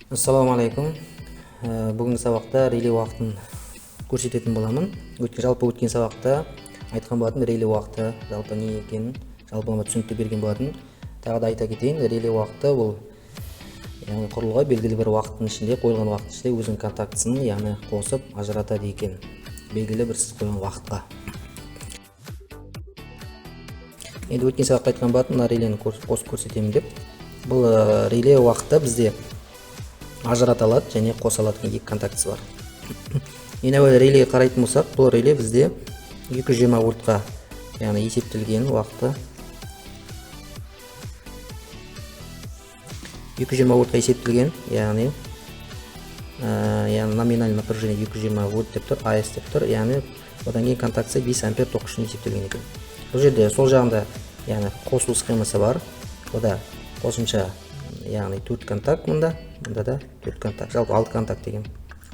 Ассаламу алейкум. Бүгінгі сабақта реле уақытын көрсететін боламын. Өткен сабақта айтқан болатын реле уақыты жалпы не екенін жалпылама түсінікті берген болатын. Тағы да айта кетейін, реле уақыты бұл яғни құрылғыға белгілі бір уақыттың ішінде, қойылған уақыттың ішінде өзінің контактісін яғни қосып ажыратады екен. Белгілі бір сіз қойған уақытқа. Енді өткен сабақта айтқан болатын, мына релені қосып көрсетемін деп. Бұл реле уақыты бізде ажырата алады және қоса алатын екі контактісі бар. Енді релеге қарайтын болсақ, бұл реле бізде 220 вольтқа яғни есептелген уақыты 220 вольтқа есептелген, яғни номинальный напряжение 220 вольт деп тұр, АС деп тұр, яғни одан кейін контактісі 5 ампер ток үшін есептелген екен. Бұл жерде сол жағында яғни қосылу схемасы бар. Ода қосымша яғни 4 контакт, мұнда да 4 контакт, жалпы 6 контакт деген.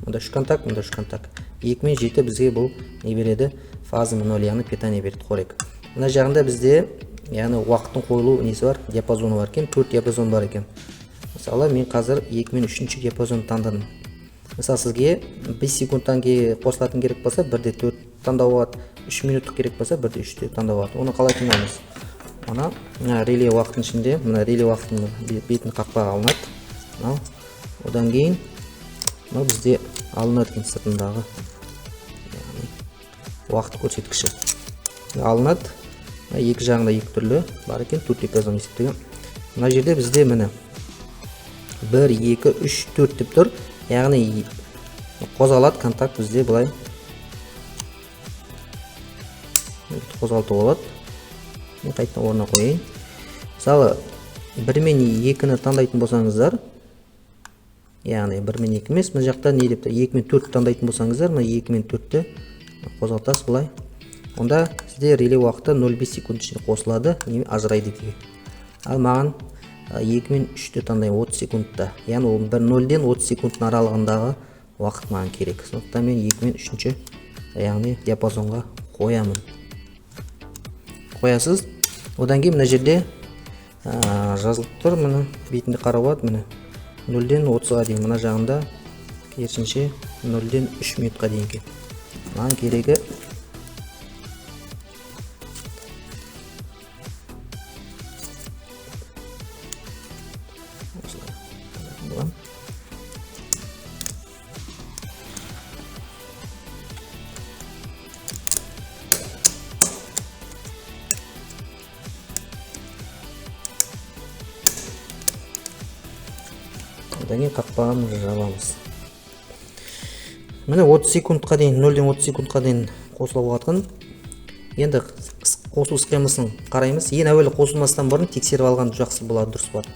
Мұнда 3 контакт, мұнда 3 контакт. 2 мен 7 бізге бұл не береді? Фаза 0, яғни питание береді, қорек. Мына жағында бізде яғни уақыттың қойылу несі бар, диапазоны бар екен, 4 диапазон бар екен. Мысалы, мен қазір 2 мен 3-ші диапазонды таңдадым. Мысалы, сізге 5 секундтан кейін қосылатын керек болса, 1-де 4 таңдау болады, 3 минуттық керек болса, 1-де 3-те таңдау болады. Оны қалай таңдаймыз? Мына реле уақыттың ішінде, мына реле уақытының бетін қақпаға алынады. Одан кейін бізде алынады екен сыртындағы уақыт көрсеткіші. Алынады. Екі жағында екі түрлі бар екен, 4 диапазон есептеген. Мына жерде бізде міне 1, 2, 3, 4 деп тұр. Яғни қозғалады контакт бізде былай қозғалту болады. Мен қайтадан орнына қойайын. Мысалы 1 мен 2-ні таңдайтын болсаңыздар, яғни 1 мен 2 емес, мына жақта не деп тұр, 2 мен 4 таңдайтын болсаңыздар, мына 2 мен 4-ті қозғалтасыз былай. Онда сізде реле уақыты 0,5 секунд ішінде қосылады, ажырайды деген. Ал маған 2 мен 3-ті таңдайын 30 секундта, яғни 0-ден 30 секундтың аралығындағы уақыт маған керек. Сондықтан мен 2 мен 3-ші яғни диапазонға қоямын. Қоясыз. Одан кейін мына жерде жазылып тұр, міне бетінде қарап алады, міне 0-ден 30-ға дейін, мына жағында керісінше 0-ден 3 минутқа дейін ке. Маған керегі одан кейін қақпағын жабамыз. Міне 30 секундқа дейін, 0-ден 30 секундқа дейін қосылып жатқан. Енді қосылу схемасын қараймыз. Ең әуелі қосылмастан бұрын тексеріп алған жақсы болады, дұрыс болады.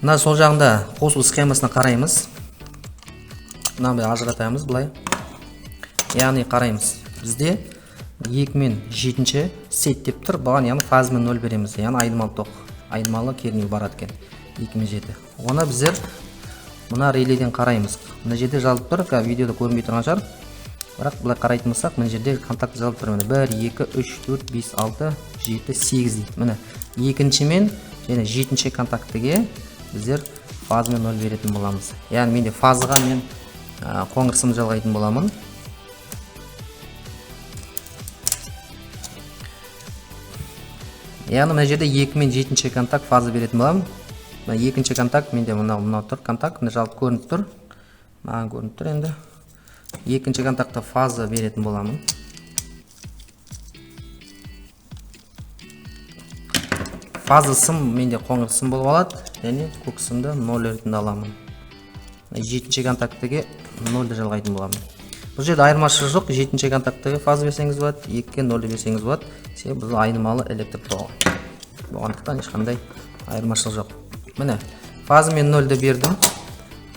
Мына сол жағында қосылу схемасына қараймыз. Мынаны ажыратамыз былай. Яғни қараймыз. Бізде 2 мен 7-ші сет деп тұр. Бұған яғни фазамен 0 береміз. Яғни айнымалы ток, айнымалы кернеу барады екен. 2 мен 7. Оны біздер мына реледен қараймыз. Мына жерде жазылып тұр, видеода көрінбей тұрған шығар. Бірақ былай қарайтын болсақ, мына жерде контакт жазылып тұр. 1, 2, 3, 4, 5, 6, 7, 8 дейді. Міне 2-ші мен және 7-ші контактіге біздер фазамен 0 беретін боламыз. Яғни менде фазаға мен қоңыр сымды жалғайтын боламын. Яғни мына жерде 2 мен 7-ші контакт фаза беретін боламын. Екінші контакт менде мынау тұр, контакт жалпы көрініп тұр. Маған көрініп тұр енді. Екінші контактта фаза беретін боламын. Фаза сым менде қоңыр сым болып алады, және көк сымды 0 ретінде аламын. 7-ші контактіге 0-ді жалғайтын боламын. Бұл жерде айырмашылық жоқ, 7-ші контактіге фаза берсеңіз болады, 2-ге 0-ді берсеңіз болады. Себебі бұл айнымалы электр тоғы. Болғандықтан ешқандай айырмашылық жоқ. Міне, фаза мен 0-ді бердім.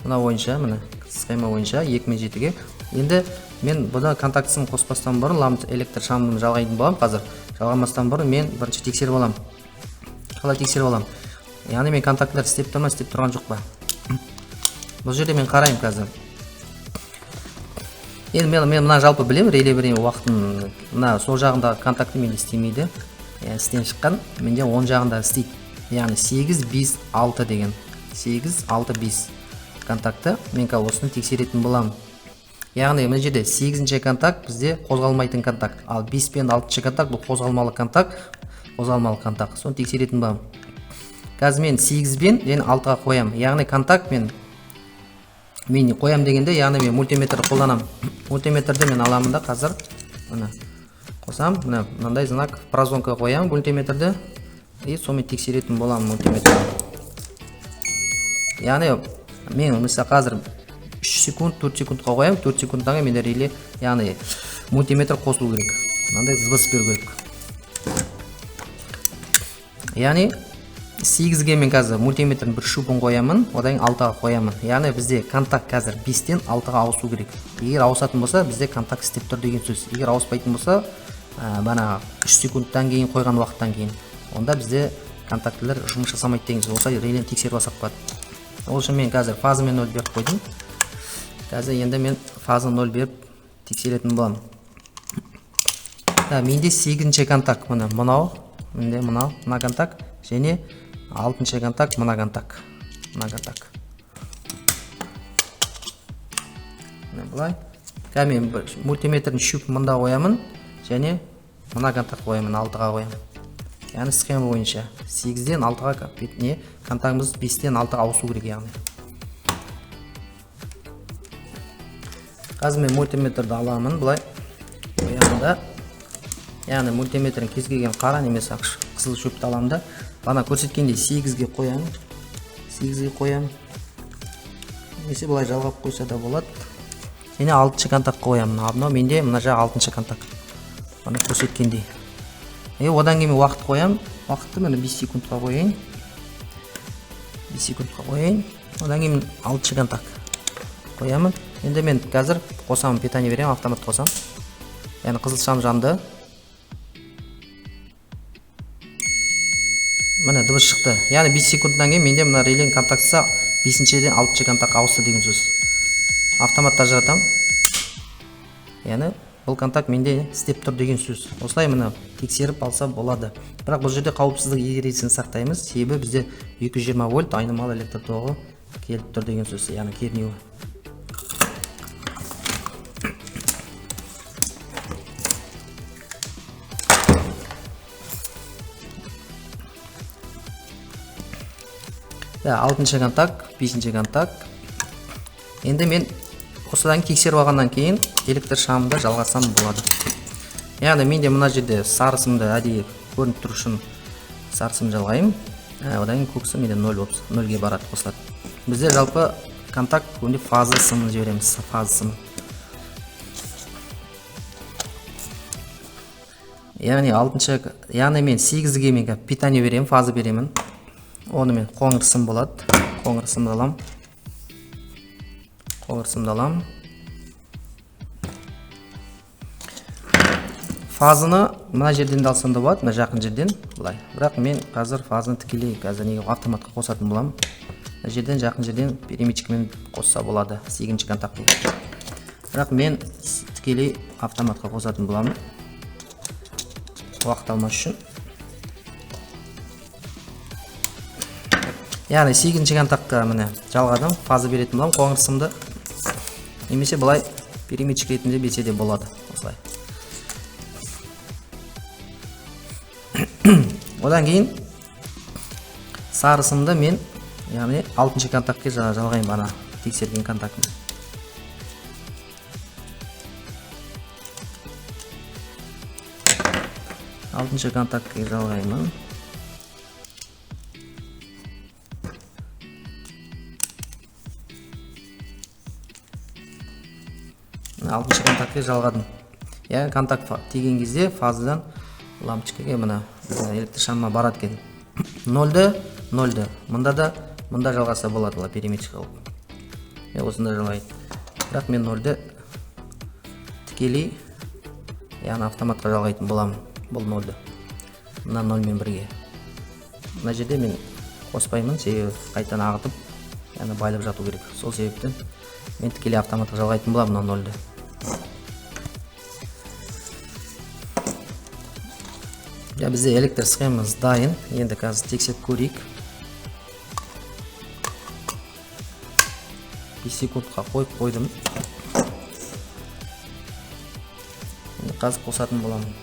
Мына бойынша, міне, схема бойынша 2 мен 7-ге. Енді мен бұда контактісін қоспастан бұрын лампы электр шамды жалғайтын боламын. Қазір жалғамастан бұрын мен бірінші тексеріп аламын. Қалай тексеріп аламын? Яғни мен контактлар істеп тұр ма, істеп тұрған жоқ па? Бұл жерде мен қараймын қазір. Енді мен мына жалпы білем, реле уақытын мына сол жағында контакты менде істемейді. Істен шыққан, менде оң жағында істейді. яғни 8 5 6 деген 8 6 5 контакты мен қазір осыны тексеретін боламын. Яғни мына жерде 8-ші контакт бізде қозғалмайтын контакт, ал 5 пен 6-ші контакт бұл қозғалмалы контакт, соны тексеретін боламын. Қазір мен 8 бен және 6-ға қоямын. Яғни контакт мен қоямын дегенде, яғни мен мультиметр қолданамын. Мультиметрді мен аламын да қазір мына қосам, мынандай знак прозвонка қоямын мультиметрді и сонымен тексеретін боламын мультиметрді. Яғни мен мысалы қазір 3 секунд 4 секундқа қоямын, 4 секундтан кейін менде реле, яғни мультиметр қосылу керек. Мынандай дыбыс беру керек. Яғни 8-ге мен қазір мультиметрдің бір шупын қоямын, одан 6-ға қоямын. Яғни бізде контакт қазір 5-тен 6-ға ауысу керек. Егер ауысатын болса, бізде контакт істеп тұр деген сөз. Егер ауыспайтын болса, бана 3 секундтан кейін қойған уақыттан кейін, онда бізде контактілер жұмыс жасамайды деген сөз. Осылай релені тексеріп алсақ болады. Ол үшін мен қазір фаза мен 0 беріп қойдым. Қазір енді мен фаза 0 беріп тексеретін боламын. Менде 8-ші контакт мынау, мына контакт және 6-ші контакт мына контакт. Бұлай. Қазір мен мультиметрдің шупын мында қоямын және мына контакт қоямын, 6-ға қоямын. Яғни схема бойынша 8-ден 6-ға контактымыз 5-тен 6-ға ауысу керек яғни. Қазір мен мультиметрді аламын, бұлай қоямын да. Яғни мультиметрдің кез келген қара немесе қызыл шөпті аламын да. Бана көрсеткендей 8-ге қоямын. Немесе бұлай жалғап қойса да болады. Және 6-ші контакт қоямын. Абынау менде мына жағы 6-ші контакт. Бана көрсеткендей. Одан кейін уақыт қоямын. Уақытты мені 5 секундқа қойайын. Одан кейін 6-ші контакт қоямын. Енді мен қазір қосамын, питание беремін, автомат қосам. Яғни қызылшам жанды. Міне дыбыс шықты. Яғни 5 секундтан кейін менде мына релен контактса 5-шіден 6-ші контакт ауысты деген сөз. Автоматта ажыратам. Яғни бұл контакт менде істеп тұр деген сөз. Осылай міне тексеріп алса болады. Бірақ бұл жерде қауіпсіздік ережесін сақтаймыз. Себебі бізде 220 вольт айнымалы электр тоғы келіп тұр деген сөз. Яғни кернеуі. Алтыншы контакт, 5-ші контакт. Енді мен осыдан тексеріп алғаннан кейін электр шамды жалғасам болады. Яғни менде мына жерде сарысымды әдейі көрініп тұру үшін сарысым жалғаймын. Одан кейін көксі менде 0-ге барады, қосылады. Бізде жалпы контакт көбінде фаза сымын жібереміз, фаза сымын. Яғни мен 8-ге мен питание беремін, фаза беремін. Оны мен қоңыр сым болады. Қоңыр сымды алам. Фазаны мына жерден де алсам да болады, мына жақын жерден былай. Бірақ мен қазір фазаны тікелей неге автоматқа қосатын боламын. Мына жерден жақын жерден переметчикмен қосса болады, 8-ші контакт бұл. Бірақ мен тікелей автоматқа қосатын боламын. Уақыт алмас үшін. Яғни 8-ші контактқа міне жалғадым, фаза беретін боламын, қоңыр сымды. Немесе бұлай переметчик ретінде берсе де болады. Осылай. Одан кейін сары сымды мен яғни 6-ші контактке жалғаймын, бана тексерген контактын. Алтыншы контактке жалғаймын. Алтыншы контактке жалғадым. Контакт тиген кезде фазадан лампочкаға мына электр шамға барады екен. 0-ді. Мында жалғаса болады, переметчик алып. Осында жалғайды. Бірақ мен 0-ді тікелей, яғни автоматқа жалғайтын боламын. Бұл 0-ді. Мына 0 мен 1-ге. Мына жерде мен қоспаймын, себебі қайтан ағытып, яғни байлап жату керек. Сол себептен мен тікелей автоматқа жалғайтын боламын 0-ді. Бізде электр схемамыз дайын. Енді қазір тексеріп көрейік. 5 секундқа қойып қойдым. Енді қазір қосатын боламын.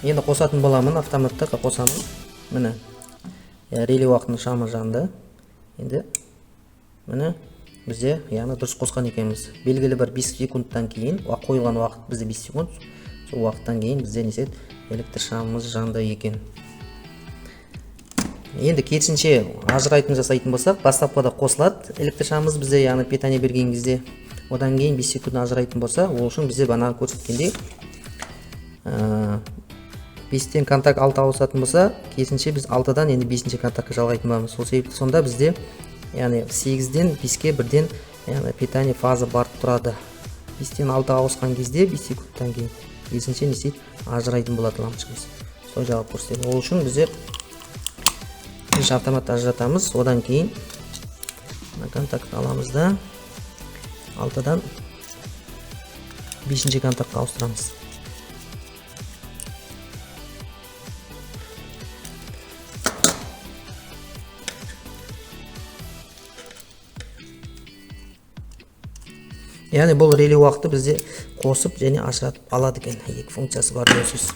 Енді қосатын боламын, автоматты қосамын. Міне. Реле уақытының шамы жанды. Енді міне бізде дұрыс қосқан екенбіз. Белгілі бір 5 секундтан кейін, қойылған уақыт бізде 5 секунд. Сол уақыттан кейін бізде электр шамымыз жанды екен. Енді керісінше ажырайтын жасайтын болсақ, бастапқыда қосылады электр шамымыз бізде, питание берген кезде. Одан кейін 5 секунд ажырайтын болса, ол үшін бізде бағана көрсеткендей 5-тен контакт 6 ауысатын болса, керісінше біз 6-дан енді 5-ші контактқа жалғайтын боламыз. Сол себепті сонда бізде 8-ден 5-ке бірден питание фаза барып тұрады. 5-тен 6-ға ауысқан кезде 5 секундтан кейін керісінше ажырайтын болады лампочкамыз. Сол жағы көрсетеді. Ол үшін бізде бірінші автоматты ажыратамыз. Одан кейін контакт аламыз да 6-дан 5-ші контактқа ауыстырамыз. Бұл реле уақыты бізде қосып және ажыратып алады екен. Екі функциясы бар сөз.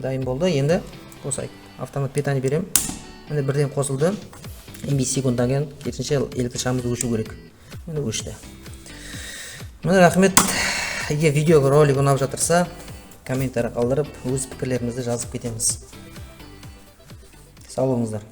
Дайын болды. Енді қосайық. Автомат питание берем. Міне бірден қосылды. 5 секундтан кейін керісінше электр шамымыз өшу керек. Міне өшті. Міне рахмет. Егер видео ролик ұнап жатырса, комментарий қалдырып, өз пікірлеріңізді жазып кетеміз. Сау болыңыздар.